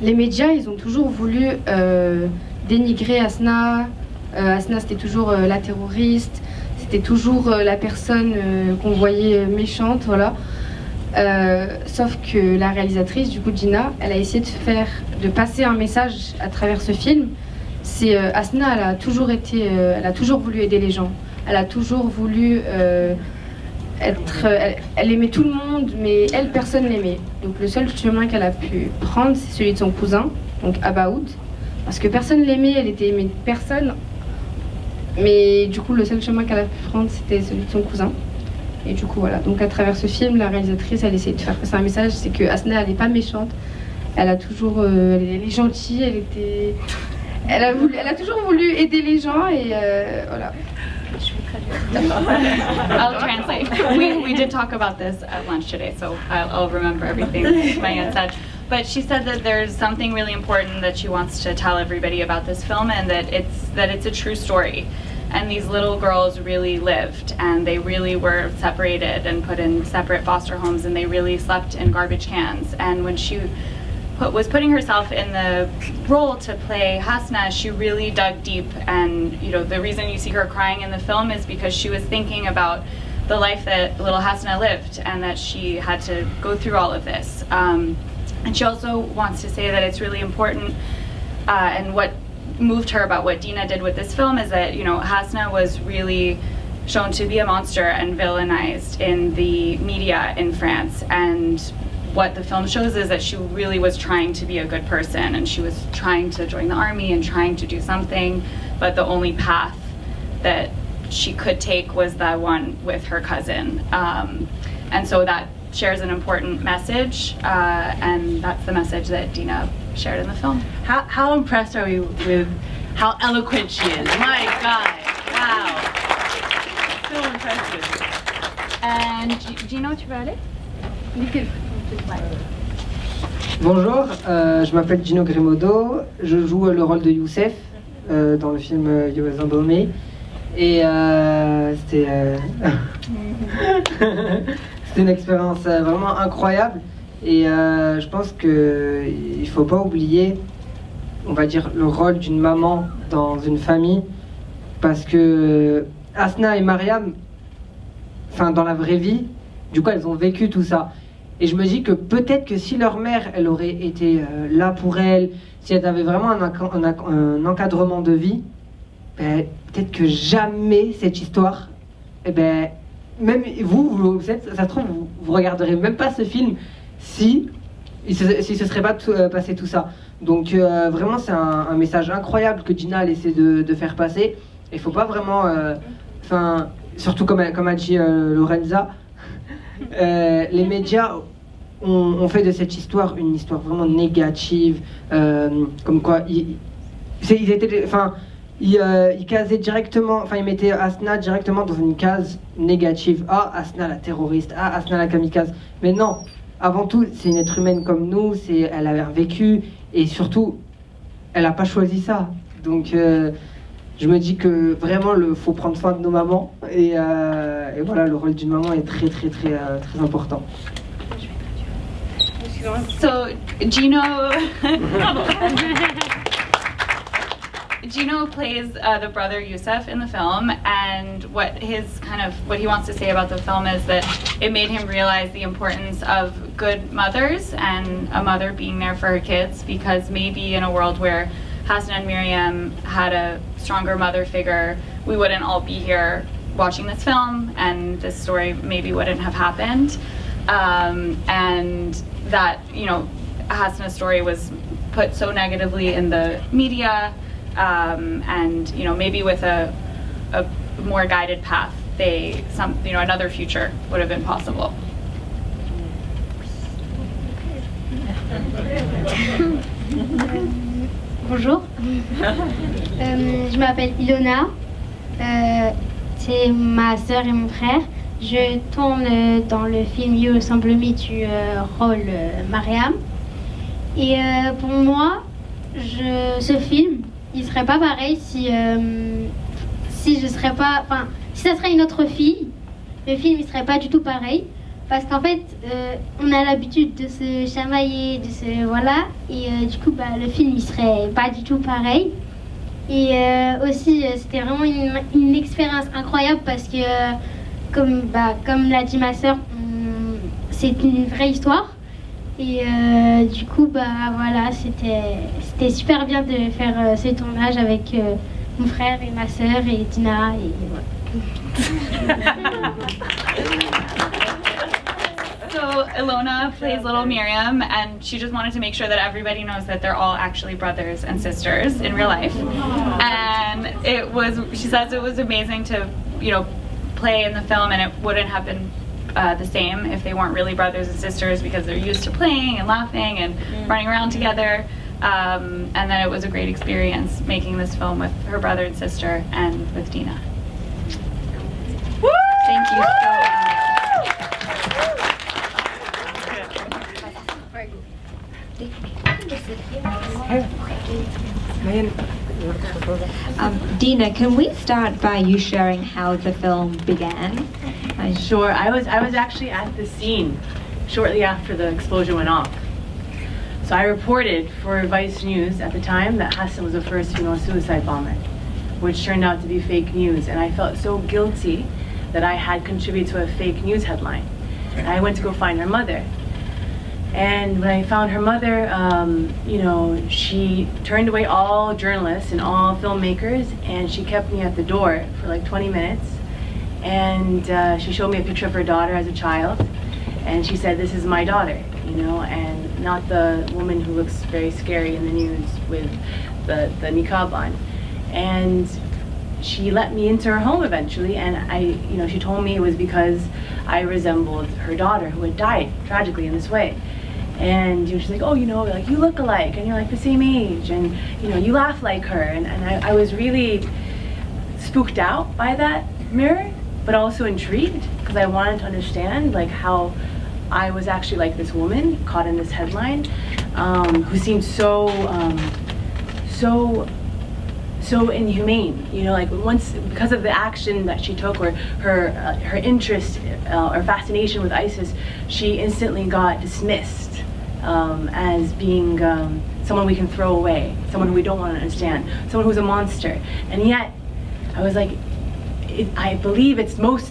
les médias, ils ont toujours voulu dénigrer Hasna. Hasna, c'était toujours la terroriste, c'était toujours la personne qu'on voyait méchante, voilà. Sauf que la réalisatrice, du coup Dina, elle a essayé de passer un message à travers ce film. C'est Hasna, elle a toujours voulu aider les gens. Elle a toujours voulu elle aimait tout le monde, mais elle, personne l'aimait. Donc le seul chemin qu'elle a pu prendre, c'est celui de son cousin, donc Abaoud, parce que personne l'aimait, elle était aimée de personne. Mais du coup, le seul chemin qu'elle a pu prendre, c'était celui de son cousin. Et du coup, voilà. Donc à travers ce film, la réalisatrice, elle essaie de faire passer un message, c'est que Hasna, elle n'est pas méchante. Elle a toujours, elle est gentille, elle a toujours voulu aider les gens et voilà. I'll translate. We did talk about this at lunch today, so I'll remember everything Maya said. But she said that there's something really important that she wants to tell everybody about this film, and that it's a true story. And these little girls really lived, and they really were separated and put in separate foster homes, and they really slept in garbage cans. And when she was putting herself in the role to play Hasna, she really dug deep, and the reason you see her crying in the film is because she was thinking about the life that little Hasna lived, and that she had to go through all of this. And she also wants to say that it's really important, and what moved her about what Dina did with this film is that Hasna was really shown to be a monster and villainized in the media in France, and what the film shows is that she really was trying to be a good person, and she was trying to join the army and trying to do something, but the only path that she could take was the one with her cousin. And so that shares an important message, and that's the message that Dina shared in the film. How impressed are we with how eloquent she is? My God, wow. So impressive. And Gino, tu veux aller? Bonjour, je m'appelle Dina Grimaudo, je joue le rôle de Youssef dans le film Resemble Me. Et c'était une expérience vraiment incroyable. Et je pense qu'il ne faut pas oublier, on va dire, le rôle d'une maman dans une famille. Parce que Hasna et Mariam, dans la vraie vie, du coup, elles ont vécu tout ça. Et je me dis que peut-être que si leur mère, elle aurait été là pour elles, si elles avaient vraiment un encadrement de vie, peut-être que jamais cette histoire, même vous êtes, ça se trouve, vous regarderez même pas ce film si ce serait pas passé tout ça. Donc vraiment, c'est un message incroyable que Dina a essayé de faire passer. Il faut pas vraiment, surtout comme a dit Lorenza, les médias ont fait de cette histoire une histoire vraiment négative, comme quoi ils casaient directement, ils mettaient Hasna directement dans une case négative. Ah, Hasna la terroriste, ah, Hasna la kamikaze. Mais non, avant tout, c'est une être humaine comme nous, elle a vécu, et surtout, elle n'a pas choisi ça. Donc je me dis que vraiment, faut prendre soin de nos mamans, et voilà, le rôle d'une maman est très très très très important. So Gino plays the brother Youssef in the film, and what he wants to say about the film is that it made him realize the importance of good mothers and a mother being there for her kids, because maybe in a world where Hasna and Miriam had a stronger mother figure, we wouldn't all be here watching this film, and this story maybe wouldn't have happened. And that, Hasna's story was put so negatively in the media, and maybe with a more guided path, another future would have been possible. Bonjour, je m'appelle Ilonna, c'est ma sœur et mon frère. Je tourne dans le film You Resemble Me du rôle Mariam. Et pour moi, ce film, il serait pas pareil si je serais pas, si ça serait une autre fille. Le film, il serait pas du tout pareil parce qu'en fait, on a l'habitude de se chamailler, de se voilà, et du coup, le film il serait pas du tout pareil. Et aussi, c'était vraiment une expérience incroyable parce que, comme l'a dit ma sœur, c'est une vraie histoire. Et du coup, voilà, c'était super bien de faire ce tournage avec mon frère et ma sœur et Dina. Et voilà. So Ilonna plays little Miriam, and she just wanted to make sure that everybody knows that they're all actually brothers and sisters in real life. And she says it was amazing to, play in the film, and it wouldn't have been the same if they weren't really brothers and sisters, because they're used to playing and laughing and running around together. And then it was a great experience making this film with her brother and sister and with Dina. Woo! Thank you so much. Dina, can we start by you sharing how the film began? Sure. I was actually at the scene shortly after the explosion went off. So I reported for Vice News at the time that Hasna was the first female suicide bomber, which turned out to be fake news. And I felt so guilty that I had contributed to a fake news headline. And I went to go find her mother. And when I found her mother, she turned away all journalists and all filmmakers, and she kept me at the door for like 20 minutes. And she showed me a picture of her daughter as a child, and she said, "This is my daughter," and not the woman who looks very scary in the news with the niqab on. And she let me into her home eventually, and she told me it was because I resembled her daughter who had died tragically in this way. And she's like, "Oh, like you look alike, and you're like the same age, and you laugh like her." And I was really spooked out by that mirror, but also intrigued because I wanted to understand like how I was actually like this woman caught in this headline, who seemed so inhumane. Like once, because of the action that she took, or her interest or fascination with ISIS, she instantly got dismissed as being someone we can throw away, someone who we don't want to understand, someone who's a monster. And yet, I was like, I believe it's the most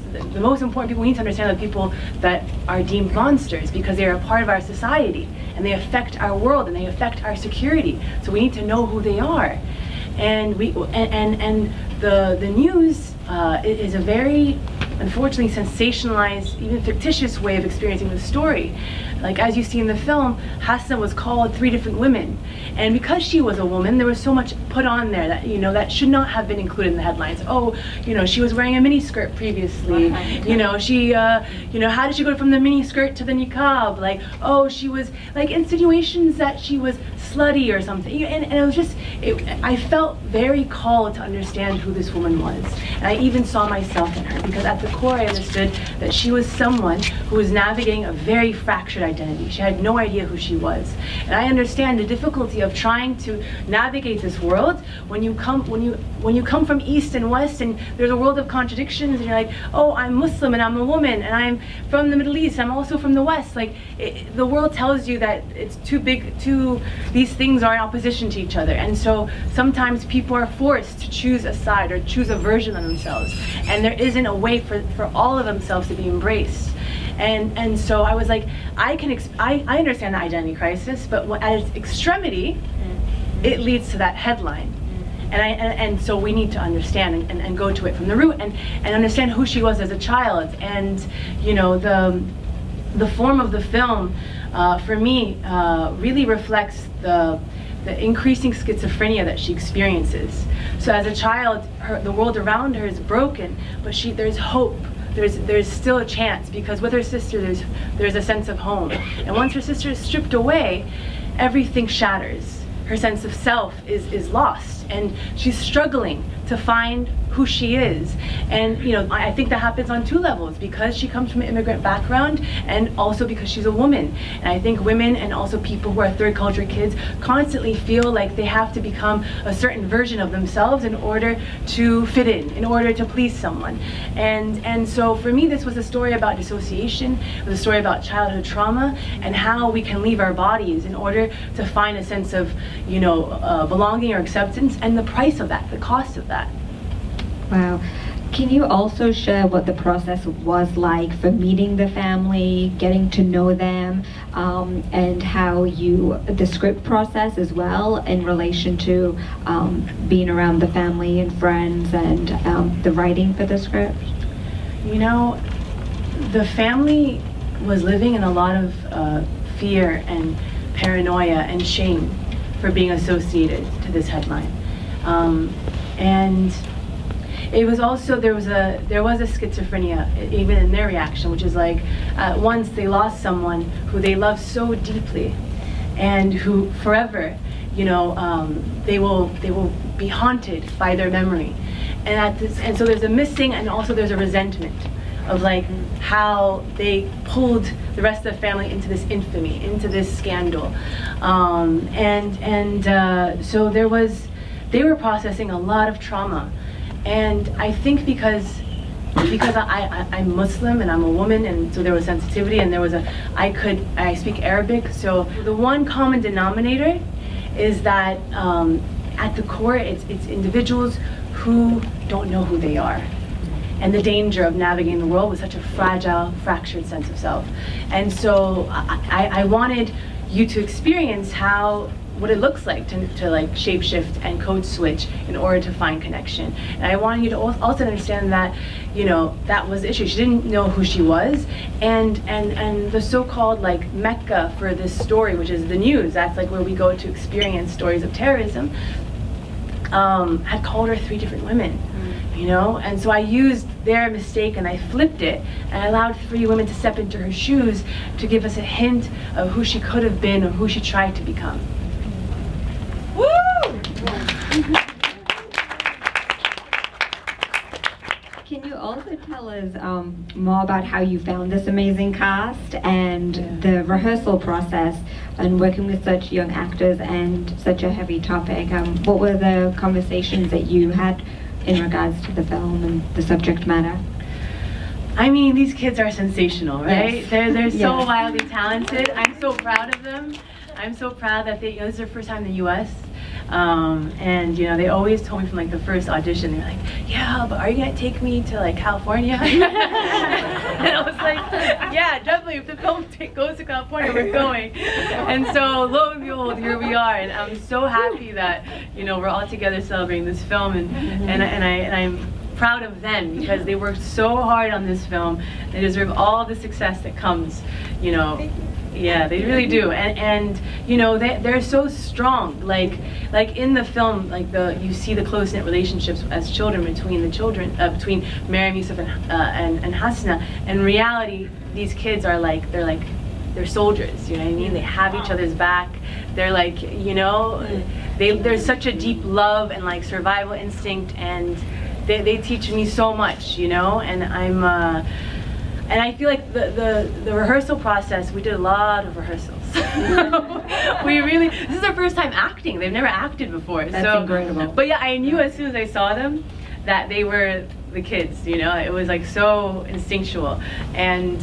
important people we need to understand are the people that are deemed monsters, because they are a part of our society and they affect our world and they affect our security. So we need to know who they are. And the news is a very, unfortunately, sensationalized, even fictitious way of experiencing the story. Like as you see in the film, Hasna was called 3 different women, and because she was a woman, there was so much put on there that that should not have been included in the headlines. Oh, she was wearing a mini skirt previously. She, how did she go from the mini skirt to the niqab? Like, oh, she was like insinuations that she was slutty or something. And it was just, I felt very called to understand who this woman was. And I even saw myself in her, because at the core I understood that she was someone who was navigating a very fractured identity. She had no idea who she was. And I understand the difficulty of trying to navigate this world when you come from East and West, and there's a world of contradictions, and you're like, oh, I'm Muslim and I'm a woman, and I'm from the Middle East, I'm also from the West. Like the world tells you that it's too big, these things are in opposition to each other. And so sometimes people are forced to choose a side or choose a version of themselves, and there isn't a way for all of themselves to be embraced. And so I was like, I understand the identity crisis, but at its extremity, it leads to that headline. And so we need to understand and go to it from the root and understand who she was as a child. And the form of the film, for me, really reflects the increasing schizophrenia that she experiences. So as a child, the world around her is broken, but there's hope. There's still a chance, because with her sister there's a sense of home. And once her sister is stripped away, everything shatters. Her sense of self is lost, and she's struggling to find who she is. And you know, I think that happens on two levels, because she comes from an immigrant background and also because she's a woman. And I think women and also people who are third culture kids constantly feel like they have to become a certain version of themselves in order to fit in order to please someone. And so for me, this was a story about dissociation. It was a story about childhood trauma and how we can leave our bodies in order to find a sense of, you know, belonging or acceptance, and the price of that, the cost of that. Wow. Can you also share what the process was like for meeting the family, getting to know them, and how the script process as well in relation to being around the family and friends and the writing for the script? You know, the family was living in a lot of fear and paranoia and shame for being associated to this headline. And it was also, there was a schizophrenia even in their reaction, which is like, once they lost someone who they loved so deeply and who forever, you know, they will be haunted by their memory. And so there's a missing, and also there's a resentment of like how they pulled the rest of the family into this infamy, into this scandal. So they were processing a lot of trauma. And I think because I'm Muslim and I'm a woman, and so there was sensitivity, and there was I speak Arabic, so the one common denominator is that at the core it's individuals who don't know who they are, and the danger of navigating the world with such a fragile, fractured sense of self. And so I wanted you to experience what it looks like to like shapeshift and code switch in order to find connection. And I wanted you to also understand that, you know, that was the issue. She didn't know who she was, and the so-called like Mecca for this story, which is the news, that's like where we go to experience stories of terrorism, had called her 3 different women. You know, and so I used their mistake and I flipped it, and I allowed 3 women to step into her shoes to give us a hint of who she could have been or who she tried to become. Woo! Can you also tell us more about how you found this amazing cast and the rehearsal process and working with such young actors and such a heavy topic? What were the conversations that you had in regards to the film and the subject matter? I mean, these kids are sensational, right? Yes. They're so wildly talented. I'm so proud of them. I'm so proud that this is their first time in the U.S. And you know, they always told me from like the first audition, they're like, yeah, but are you gonna take me to like California? And I was like, yeah, definitely. If the film goes to California, we're going. And so lo and behold, here we are. And I'm so happy that, you know, we're all together celebrating this film, and I'm proud of them because they worked so hard on this film. They deserve all the success that comes, you know. Yeah, they really do, and you know, they're so strong. Like in the film, like you see the close knit relationships as children between between Mariam, Yusuf, and Hasna. In reality, these kids are they're soldiers. You know what I mean? They have each other's back. They're like, you know, there's such a deep love and like survival instinct, and they teach me so much. You know, and and I feel like the rehearsal process, we did a lot of rehearsals. This is their first time acting. They've never acted before. That's incredible. But yeah, I knew as soon as I saw them that they were the kids, you know? It was like so instinctual. And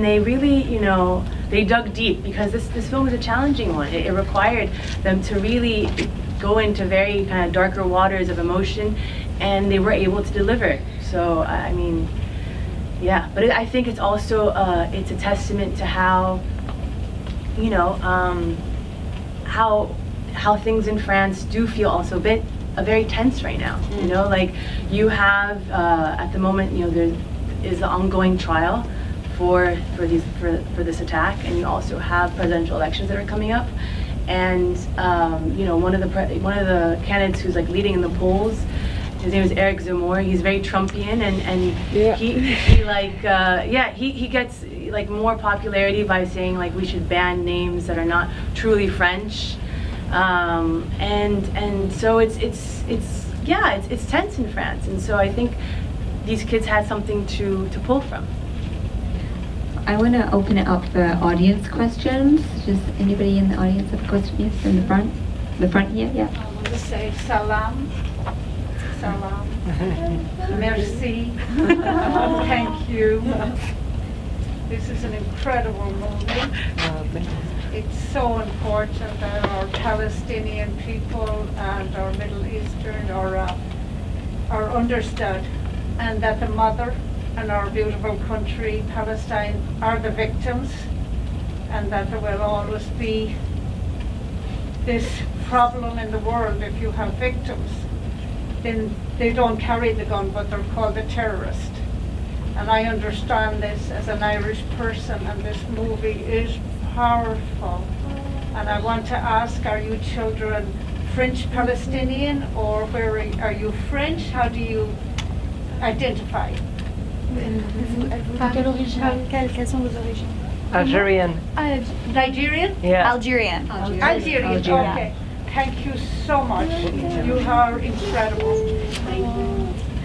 they really, you know, they dug deep because this film was a challenging one. It required them to really go into very kind of darker waters of emotion, and they were able to deliver. So, I mean, yeah, but I think it's also it's a testament to how, you know, how things in France do feel also very tense right now. You know, like you have at the moment, you know, there is an ongoing trial for this attack, and you also have presidential elections that are coming up, and you know, one of the candidates who's like leading in the polls, his name is Eric Zemmour. He's very Trumpian, and he gets like more popularity by saying like we should ban names that are not truly French, And so it's tense in France, and so I think these kids had something to pull from. I want to open it up for audience questions. Does anybody in the audience have a question? Yes, in the front? The front here, yeah. I want to say salam. Salam. Merci. Thank you. This is an incredible movie. It's so important that our Palestinian people and our Middle Eastern are understood, and that the mother and our beautiful country, Palestine, are the victims, and that there will always be this problem in the world. If you have victims, then they don't carry the gun, but they're called a terrorist. And I understand this as an Irish person, and this movie is powerful. And I want to ask, are you children French Palestinian, or where are you French? How do you identify? Quelles sont vos origines? Algerian. Nigerian? Yeah. Algerian. Algerian, okay. Thank you so much. You are incredible.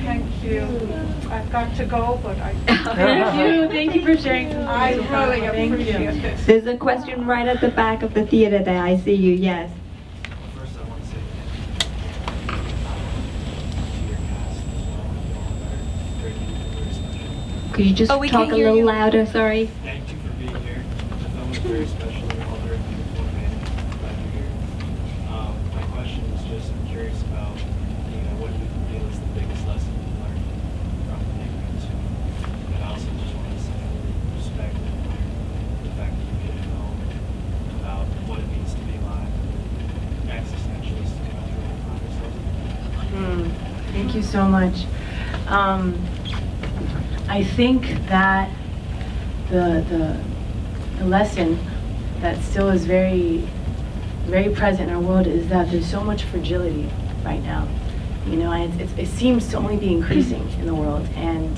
Thank you. I've got to go, but Thank you for sharing. I really appreciate this. There's a question right at the back of the theater there. I see you, yes. First, I want to say thank you to your cast as well. Very special. Could you just we talk can't a hear little you. louder, sorry? Thank you for being here. The film was very special. All very beautiful and glad you're here. My question is just, I'm curious about, what you feel is the biggest lesson you learned from making this film. And I also just want to say I really respect and admire the fact that you made a film about what it means to be alive, existentialist country we find ourselves in. Thank you so much. I think that the lesson that still is very, very present in our world is that there's so much fragility right now. And it seems to only be increasing in the world, and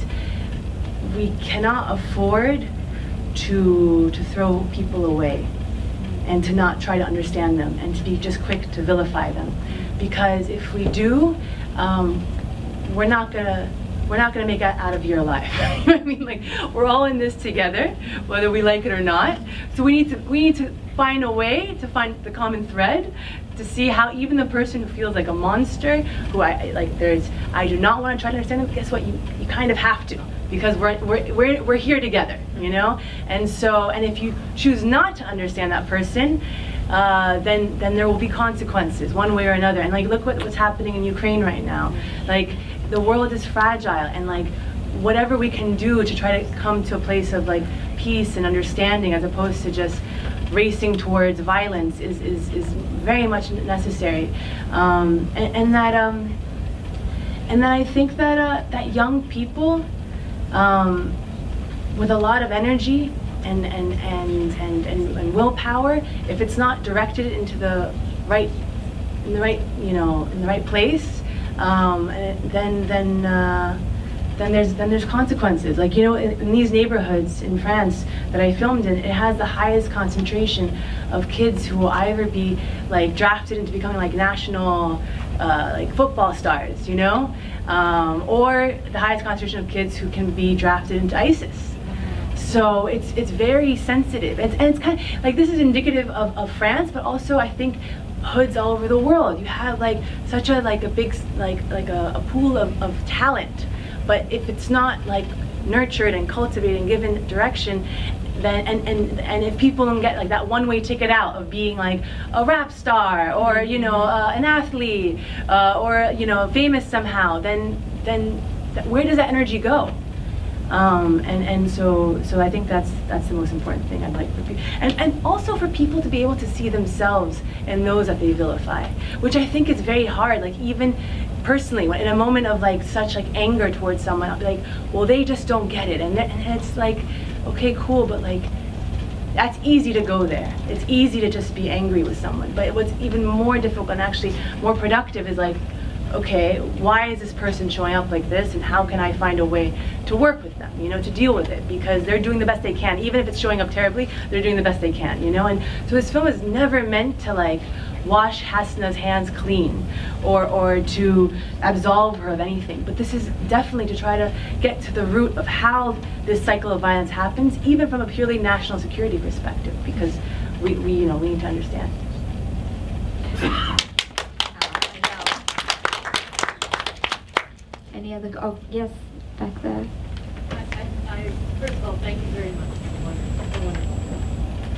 we cannot afford to throw people away and to not try to understand them and to be just quick to vilify them, because if we do, we're not gonna make it out of your life. I mean, like, we're all in this together, whether we like it or not. So we need to find a way to find the common thread, to see how even the person who feels like a monster, who I do not want to try to understand them. Guess what? You kind of have to, because we're here together, And so, and if you choose not to understand that person, then there will be consequences one way or another. And like, look what's happening in Ukraine right now. Like, the world is fragile, and like, whatever we can do to try to come to a place of like peace and understanding, as opposed to just racing towards violence, is very much necessary. And that I think that young people with a lot of energy and willpower, if it's not directed into the right place, then there's consequences. Like, in these neighborhoods in France that I filmed in, it has the highest concentration of kids who will either be like drafted into becoming like national like football stars, or the highest concentration of kids who can be drafted into ISIS. So it's very sensitive, and it's kind of like, this is indicative of France, but also I think hoods all over the world. You have like such a big a pool of talent, but if it's not like nurtured and cultivated and given direction, then and if people don't get like that one-way ticket out of being like a rap star or an athlete or famous somehow, then where does that energy go? So I think that's the most important thing I'd like for people, and also for people to be able to see themselves in those that they vilify, which I think is very hard. Like, even personally, when in a moment of like such like anger towards someone, I'll be like, well, they just don't get it, and it's like, okay, cool, but like, that's easy to go there. It's easy to just be angry with someone, but what's even more difficult and actually more productive is like, okay, why is this person showing up like this, and how can I find a way to work with them, you know, to deal with it, because they're doing the best they can. Even if it's showing up terribly, they're doing the best they can, you know. And so this film is never meant to like wash Hasna's hands clean or to absolve her of anything, but this is definitely to try to get to the root of how this cycle of violence happens, even from a purely national security perspective, because we you know, we need to understand. Any other? Oh, yes, back there. First of all, thank you very much. It's a wonderful film.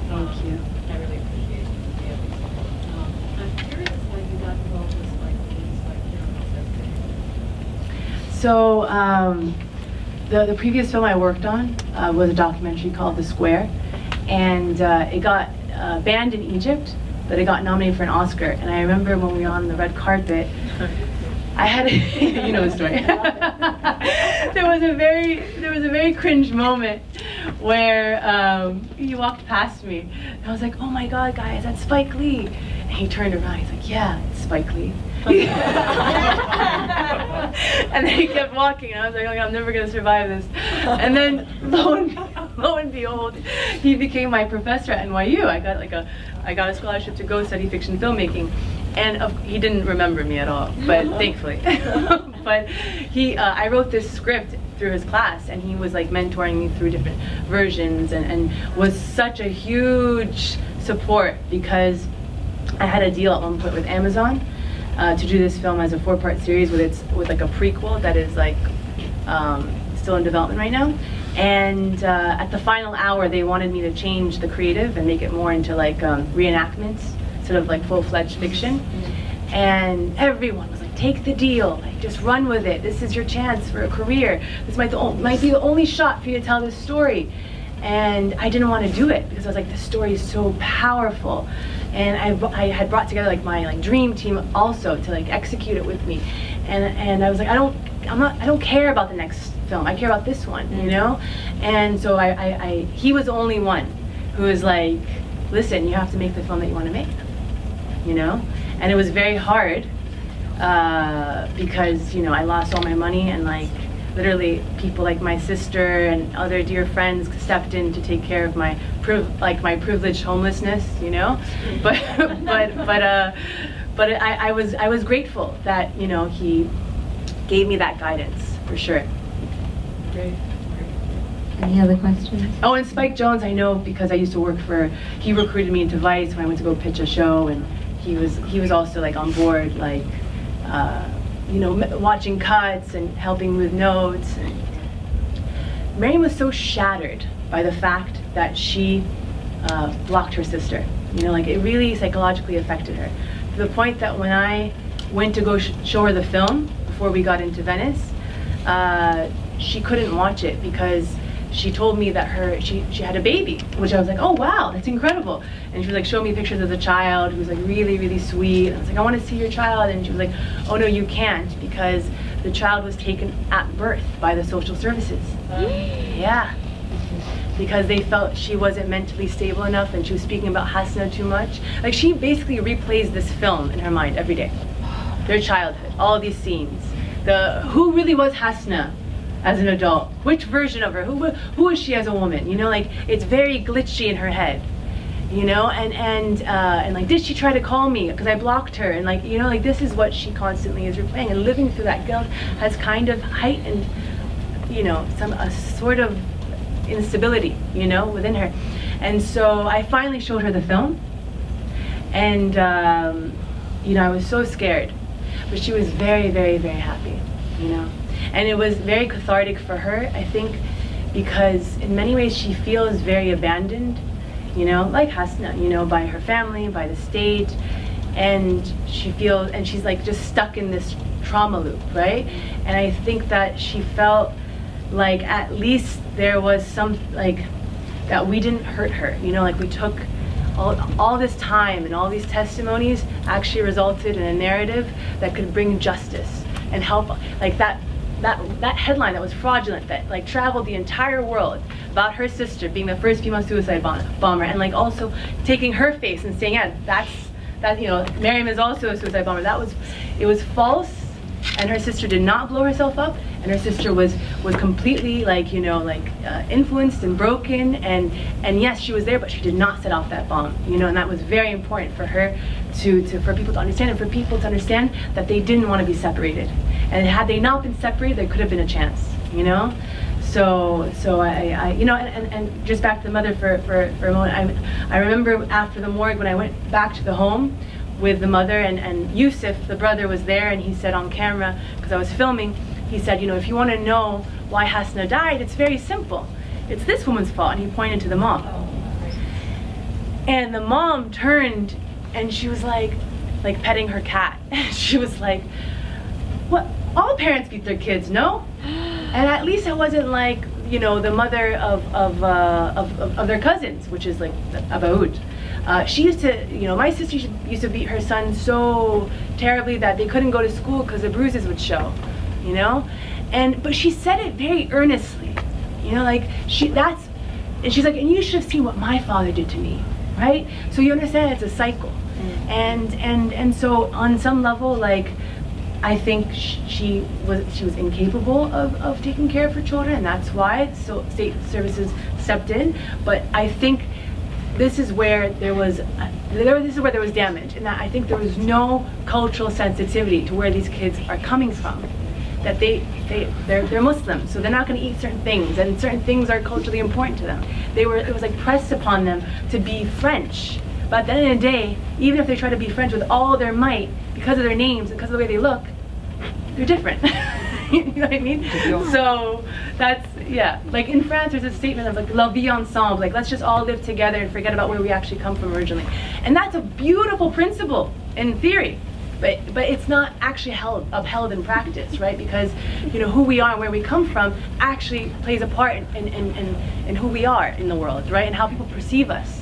Thank you. I really appreciate it. I'm curious how you got involved with So the previous film I worked on was a documentary called The Square, and it got banned in Egypt, but it got nominated for an Oscar. And I remember when we were on the red carpet, I had you know the story. there was a very cringe moment where he walked past me, and I was like, "Oh my God, guys, that's Spike Lee!" And he turned around. He's like, "Yeah, it's Spike Lee." And then he kept walking, and I was like, "Okay, I'm never gonna survive this." And then lo and behold, he became my professor at NYU. I got a scholarship to go study fiction filmmaking. And he didn't remember me at all, but thankfully. But I wrote this script through his class, and he was like mentoring me through different versions, and was such a huge support, because I had a deal at one point with Amazon to do this film as a 4-part series with like a prequel that is like still in development right now. And at the final hour, they wanted me to change the creative and make it more into like reenactments, sort of like full-fledged fiction. And everyone was like, "Take the deal, like just run with it. This is your chance for a career. This might be the only shot for you to tell this story." And I didn't want to do it, because I was like, this story is so powerful. And I had brought together like my like dream team also to like execute it with me. And I was like, I don't care about the next film. I care about this one, you know? And so he was the only one who was like, "Listen, you have to make the film that you want to make," you know? And it was very hard because, you know, I lost all my money, and like literally people like my sister and other dear friends stepped in to take care of my privileged homelessness, you know? But I was grateful that, you know, he gave me that guidance, for sure. Great. Any other questions? Oh, and Spike Jonze, I know because I used to work he recruited me into Vice when I went to go pitch a show, and he was also like on board, like, you know, watching cuts and helping with notes. And Miriam was so shattered by the fact that she blocked her sister. You know, like it really psychologically affected her, to the point that when I went to go show her the film before we got into Venice, she couldn't watch it because she told me that she had a baby, which I was like, "Oh wow, that's incredible." And she was like showing me pictures of the child, who was like really, really sweet. And I was like, "I want to see your child." And she was like, "Oh no, you can't, because the child was taken at birth by the social services." Yeah, because they felt she wasn't mentally stable enough, and she was speaking about Hasna too much. Like she basically replays this film in her mind every day. Their childhood, all these scenes. Who really was Hasna as an adult? Which version of her? Who is she as a woman? You know, like it's very glitchy in her head. You know, and like, did she try to call me because I blocked her? And like, you know, like this is what she constantly is replaying, and living through that guilt has kind of heightened, you know, a sort of instability, you know, within her. And so I finally showed her the film, and you know, I was so scared, but she was very, very, very happy, you know. And it was very cathartic for her, I think, because in many ways she feels very abandoned, you know, like Hasna, you know, by her family, by the state, and she's like just stuck in this trauma loop, right? And I think that she felt like at least there was some, like, that we didn't hurt her, you know, like we took all this time, and all these testimonies actually resulted in a narrative that could bring justice and help, like that headline that was fraudulent, that like traveled the entire world, about her sister being the first female suicide bomber, and like also taking her face and saying, yeah, that, you know, Miriam is also a suicide bomber. It was false, and her sister did not blow herself up, and her sister was completely influenced and broken, and yes, she was there, but she did not set off that bomb, and that was very important for her for people to understand, and for people to understand that they didn't want to be separated, and had they not been separated, there could have been a chance, So I and just back to the mother for a moment. I remember after the morgue when I went back to the home with the mother, and Yusuf, the brother, was there, and he said on camera, because I was filming, he said, if you want to know why Hasna died, it's very simple. It's this woman's fault, and he pointed to the mom. And the mom turned, and she was like petting her cat. She was like, "What? All parents beat their kids, no?" And at least I wasn't like, the mother of their cousins, which is like Abaoud. She used to, my sister used to beat her son so terribly that they couldn't go to school because the bruises would show, but she said it very earnestly, and she's like, and you should have seen what my father did to me, right? So you understand it's a cycle, and so on some level, I think she was incapable of taking care of her children, and that's why state services stepped in. But I think this is where there was damage, and that I think there was no cultural sensitivity to where these kids are coming from. That they're Muslim, so they're not going to eat certain things, and certain things are culturally important to them. It was like pressed upon them to be French. But at the end of the day, even if they try to be French with all their might, because of their names, because of the way they look, they're different. You know what I mean? So that's, like in France there's a statement of la vie ensemble, let's just all live together and forget about where we actually come from originally. And that's a beautiful principle in theory, but it's not actually upheld in practice, right? Because who we are and where we come from actually plays a part in who we are in the world, right? And how people perceive us.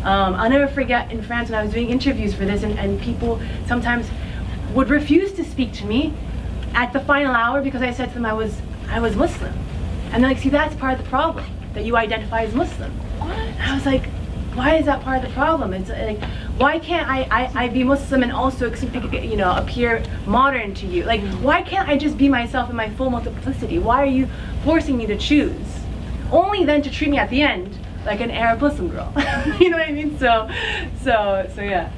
I'll never forget in France when I was doing interviews for this, and people sometimes would refuse to speak to me at the final hour because I said to them I was Muslim. And they're like, see, that's part of the problem, that you identify as Muslim. And I was like, why is that part of the problem? It's like, why can't I be Muslim and also appear modern to you? Why can't I just be myself in my full multiplicity? Why are you forcing me to choose? Only then to treat me at the end like an Arab Muslim girl. You know what I mean? So yeah.